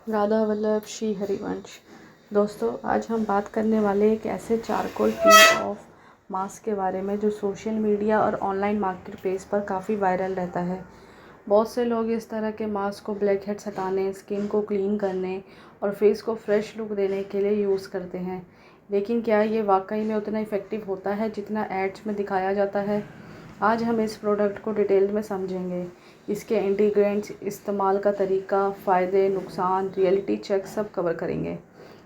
राधा वल्लभ श्री हरिवंश। दोस्तों, आज हम बात करने वाले एक ऐसे चारकोल पील ऑफ मास्क के बारे में जो सोशल मीडिया और ऑनलाइन मार्केट प्लेस पर काफ़ी वायरल रहता है। बहुत से लोग इस तरह के मास्क को ब्लैक हेड्स हटाने, स्किन को क्लीन करने और फेस को फ्रेश लुक देने के लिए यूज़ करते हैं। लेकिन क्या ये वाकई में उतना इफ़ेक्टिव होता है जितना एड्स में दिखाया जाता है? आज हम इस प्रोडक्ट को डिटेल में समझेंगे। इसके इंग्रेडिएंट्स, इस्तेमाल का तरीका, फ़ायदे, नुकसान, रियलिटी चेक सब कवर करेंगे।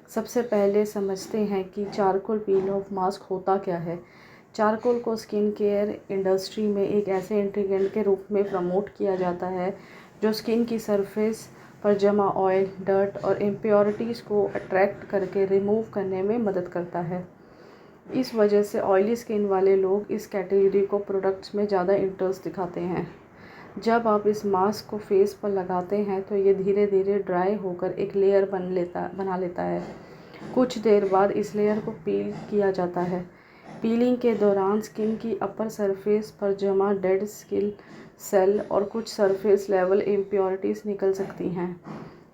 सबसे पहले समझते हैं कि चारकोल पील ऑफ मास्क होता क्या है। चारकोल को स्किन केयर इंडस्ट्री में एक ऐसे इंग्रेडिएंट के रूप में प्रमोट किया जाता है जो स्किन की सरफेस पर जमा ऑयल, डर्ट और इम्प्योरिटीज़ को अट्रैक्ट करके रिमूव करने में मदद करता है। इस वजह से ऑयली स्किन वाले लोग इस कैटेगरी को प्रोडक्ट्स में ज़्यादा इंटरेस्ट दिखाते हैं। जब आप इस मास्क को फेस पर लगाते हैं तो ये धीरे धीरे ड्राई होकर एक लेयर बना लेता है। कुछ देर बाद इस लेयर को पील किया जाता है। पीलिंग के दौरान स्किन की अपर सरफेस पर जमा डेड स्किन सेल और कुछ सरफेस लेवल इम्प्योरिटीज़ निकल सकती हैं।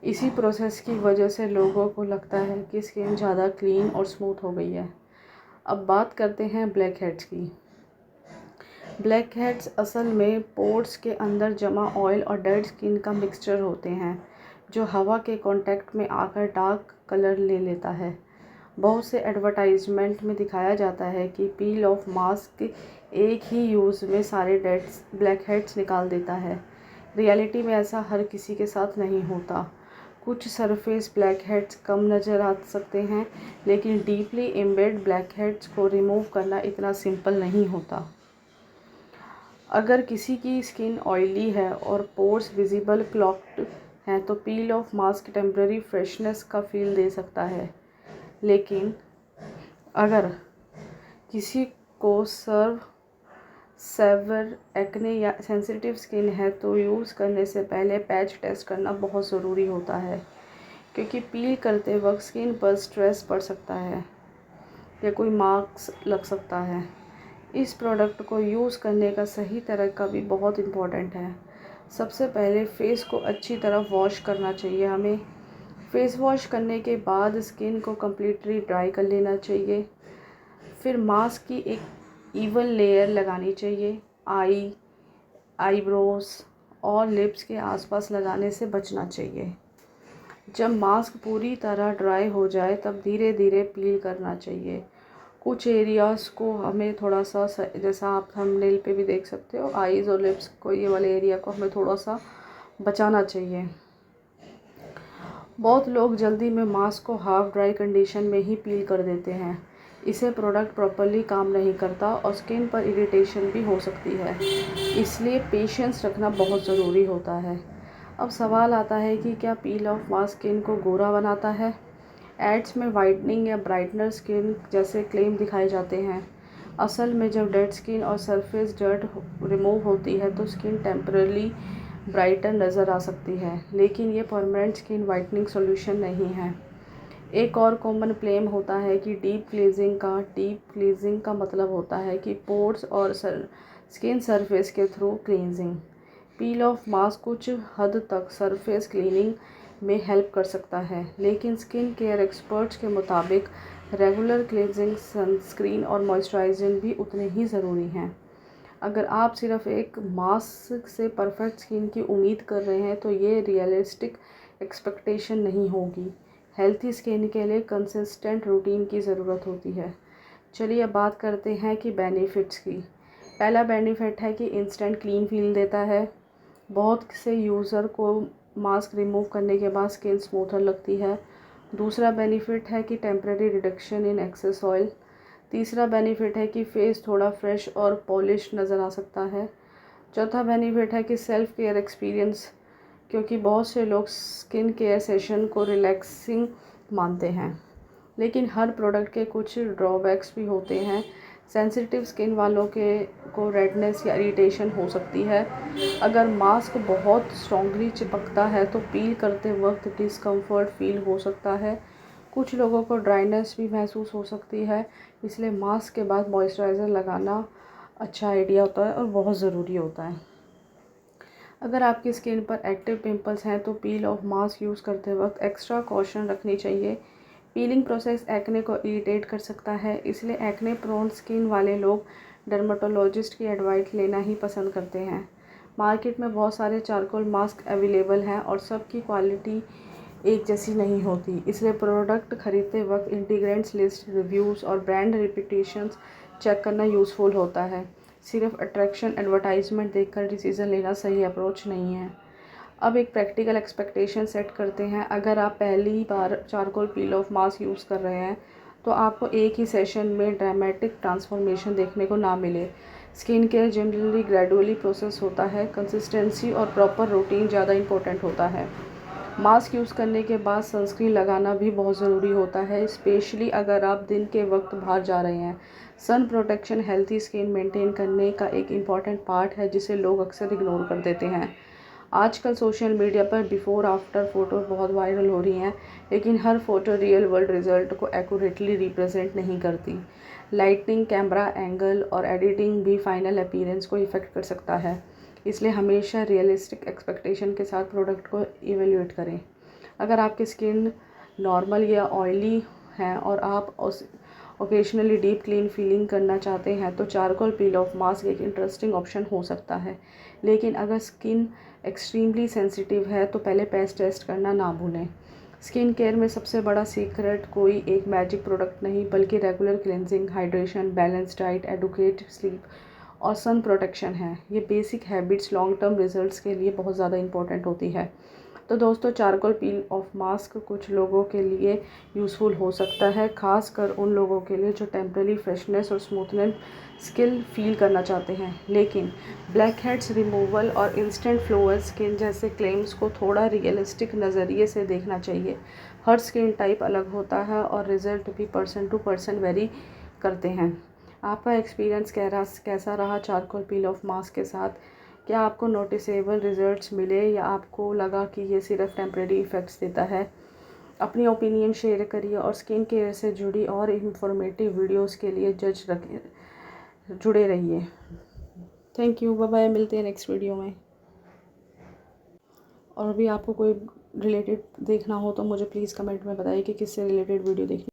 इसी प्रोसेस की वजह से लोगों को लगता है कि स्किन ज़्यादा क्लीन और स्मूथ हो गई है। अब बात करते हैं ब्लैक हेड्स की। ब्लैक हेड्स असल में पोर्स के अंदर जमा ऑयल और डेड स्किन का मिक्सचर होते हैं जो हवा के कांटेक्ट में आकर डार्क कलर ले लेता है। बहुत से एडवर्टाइजमेंट में दिखाया जाता है कि पील ऑफ मास्क एक ही यूज़ में सारे डेड ब्लैक हेड्स निकाल देता है। रियलिटी में ऐसा हर किसी के साथ नहीं होता। कुछ सरफेस ब्लैक हेड्स कम नज़र आ सकते हैं, लेकिन डीपली एम्बेड ब्लैक हेड्स को रिमूव करना इतना सिंपल नहीं होता। अगर किसी की स्किन ऑयली है और पोर्स विजिबल क्लॉग्ड हैं तो पील ऑफ मास्क टेम्पररी फ्रेशनेस का फील दे सकता है। लेकिन अगर किसी को सेवर एक्ने या सेंसिटिव स्किन है तो यूज़ करने से पहले पैच टेस्ट करना बहुत ज़रूरी होता है, क्योंकि पील करते वक्त स्किन पर स्ट्रेस पड़ सकता है या कोई मार्क्स लग सकता है। इस प्रोडक्ट को यूज़ करने का सही तरीका भी बहुत इम्पोर्टेंट है। सबसे पहले फेस को अच्छी तरह वॉश करना चाहिए हमें। फेस वॉश करने के बाद स्किन को कम्प्लीटली ड्राई कर लेना चाहिए। फिर मास्क की एक इवन लेयर लगानी चाहिए। आईब्रोज और लिप्स के आसपास लगाने से बचना चाहिए। जब मास्क पूरी तरह ड्राई हो जाए तब धीरे धीरे पील करना चाहिए। कुछ एरियाज़ को हमें थोड़ा सा, जैसा आप थंबनेल पे भी देख सकते हो, आईज़ और लिप्स को, ये वाले एरिया को हमें थोड़ा सा बचाना चाहिए। बहुत लोग जल्दी में मास्क को हाफ ड्राई कंडीशन में ही पील कर देते हैं। इसे प्रोडक्ट प्रॉपर्ली काम नहीं करता और स्किन पर इरिटेशन भी हो सकती है। इसलिए पेशेंस रखना बहुत ज़रूरी होता है। अब सवाल आता है कि क्या पील ऑफ मास्क स्किन को गोरा बनाता है? एड्स में वाइटनिंग या ब्राइटनर स्किन जैसे क्लेम दिखाए जाते हैं। असल में जब डेड स्किन और सरफेस डर्ट रिमूव होती है तो स्किन टेम्परली ब्राइटन नज़र आ सकती है, लेकिन ये परमानेंट स्किन वाइटनिंग सॉल्यूशन नहीं है। एक और कॉमन क्लेम होता है कि डीप क्लीजिंग का मतलब होता है कि पोर्स और स्किन सरफेस के थ्रू क्लींजिंग। पील ऑफ मास्क कुछ हद तक सरफेस क्लीनिंग में हेल्प कर सकता है, लेकिन स्किन केयर एक्सपर्ट्स के मुताबिक रेगुलर क्लींजिंग, सनस्क्रीन और मॉइस्चराइजिंग भी उतने ही ज़रूरी हैं। अगर आप सिर्फ एक मास्क से परफेक्ट स्किन की उम्मीद कर रहे हैं तो ये रियलिस्टिक एक्सपेक्टेशन नहीं होगी। हेल्थी स्किन के लिए कंसिस्टेंट रूटीन की ज़रूरत होती है। चलिए अब बात करते हैं कि बेनिफिट्स की। पहला बेनिफिट है कि इंस्टेंट क्लीन फील देता है। बहुत से यूज़र को मास्क रिमूव करने के बाद स्किन स्मूथर लगती है। दूसरा बेनिफिट है कि temporary reduction in excess oil. तीसरा बेनिफिट है कि फेस थोड़ा फ्रेश और पॉलिश नज़र आ सकता है। चौथा बेनिफिट है कि सेल्फ केयर एक्सपीरियंस, क्योंकि बहुत से लोग स्किन केयर सेशन को रिलैक्सिंग मानते हैं। लेकिन हर प्रोडक्ट के कुछ ड्रॉबैक्स भी होते हैं। सेंसिटिव स्किन वालों को रेडनेस या इरिटेशन हो सकती है। अगर मास्क बहुत स्ट्रॉन्गली चिपकता है तो पील करते वक्त डिस्कम्फर्ट फील हो सकता है। कुछ लोगों को ड्राइनेस भी महसूस हो सकती है, इसलिए मास्क के बाद मॉइस्चराइज़र लगाना अच्छा आइडिया होता है और बहुत ज़रूरी होता है। अगर आपकी स्किन पर एक्टिव पिंपल्स हैं तो पील ऑफ मास्क यूज़ करते वक्त एक्स्ट्रा कॉशन रखनी चाहिए। पीलिंग प्रोसेस एक्ने को इरिटेट कर सकता है, इसलिए एक्ने प्रोन स्किन वाले लोग डर्मेटोलॉजिस्ट की एडवाइस लेना ही पसंद करते हैं। मार्केट में बहुत सारे चारकोल मास्क अवेलेबल हैं और सबकी क्वालिटी एक जैसी नहीं होती, इसलिए प्रोडक्ट खरीदते वक्त इंग्रेडिएंट्स लिस्ट, रिव्यूज़ और ब्रांड रेपुटेशंस चेक करना यूज़फुल होता है। सिर्फ अट्रैक्शन एडवर्टाइजमेंट देखकर डिसीज़न लेना सही अप्रोच नहीं है। अब एक प्रैक्टिकल एक्सपेक्टेशन सेट करते हैं। अगर आप पहली बार charcoal peel off mask use कर रहे हैं तो आपको एक ही सेशन में ड्रामेटिक ट्रांसफॉर्मेशन देखने को ना मिले। Skin care generally gradually process होता है। कंसिस्टेंसी और प्रॉपर रूटीन ज़्यादा इंपॉर्टेंट होता है। मास्क यूज़ करने के बाद सनस्क्रीन लगाना भी बहुत ज़रूरी होता है, स्पेशली अगर आप दिन के वक्त बाहर जा रहे हैं। Sun protection healthy skin maintain करने का एक इम्पॉर्टेंट पार्ट है, जिसे लोग अक्सर इग्नोर कर देते हैं। आजकल सोशल मीडिया पर बिफ़ोर आफ्टर फ़ोटो बहुत वायरल हो रही हैं, लेकिन हर फ़ोटो रियल वर्ल्ड रिज़ल्ट को एक्यूरेटली रिप्रेजेंट नहीं करती। लाइटिंग, कैमरा एंगल और एडिटिंग भी फाइनल अपीयरेंस को इफ़ेक्ट कर सकता है, इसलिए हमेशा रियलिस्टिक एक्सपेक्टेशन के साथ प्रोडक्ट को इवेल्युएट करें। अगर आपकी स्किन नॉर्मल या ऑयली है और आप ओकेजनली डीप क्लीन फीलिंग करना चाहते हैं तो चारकोल पील ऑफ मास्क एक इंटरेस्टिंग ऑप्शन हो सकता है। लेकिन अगर स्किन एक्सट्रीमली सेंसिटिव है तो पहले पैच टेस्ट करना ना भूलें। स्किन केयर में सबसे बड़ा सीक्रेट कोई एक मैजिक प्रोडक्ट नहीं, बल्कि regular cleansing, hydration, balance diet, adequate sleep और सन प्रोटेक्शन है। ये basic habits long term results के लिए बहुत ज़्यादा इंपॉर्टेंट होती है। तो दोस्तों, चारकोल पील ऑफ मास्क कुछ लोगों के लिए यूज़फुल हो सकता है, ख़ासकर उन लोगों के लिए जो टेम्परेरी फ्रेशनेस और स्मूथनेस स्किन फील करना चाहते हैं। लेकिन ब्लैक हेड्स रिमूवल और इंस्टेंट फ्लोअर स्किन जैसे क्लेम्स को थोड़ा रियलिस्टिक नज़रिए से देखना चाहिए। हर स्किन टाइप अलग होता है और रिज़ल्ट भी पर्सन टू पर्सन वेरी करते हैं। आपका एक्सपीरियंस कैसा रहा चारकोल पील ऑफ मास्क के साथ? क्या आपको नोटिसेबल रिजल्ट्स मिले या आपको लगा कि ये सिर्फ टेम्परेरी इफ़ेक्ट्स देता है? अपनी ओपिनियन शेयर करिए और स्किन केयर से जुड़ी और इंफॉर्मेटिव वीडियोस के लिए जुड़े रहिए। थैंक यू, बाय बाय, मिलते हैं नेक्स्ट वीडियो में। और भी आपको कोई रिलेटेड देखना हो तो मुझे प्लीज़ कमेंट में बताइए कि किससे रिलेटेड वीडियो देखनी।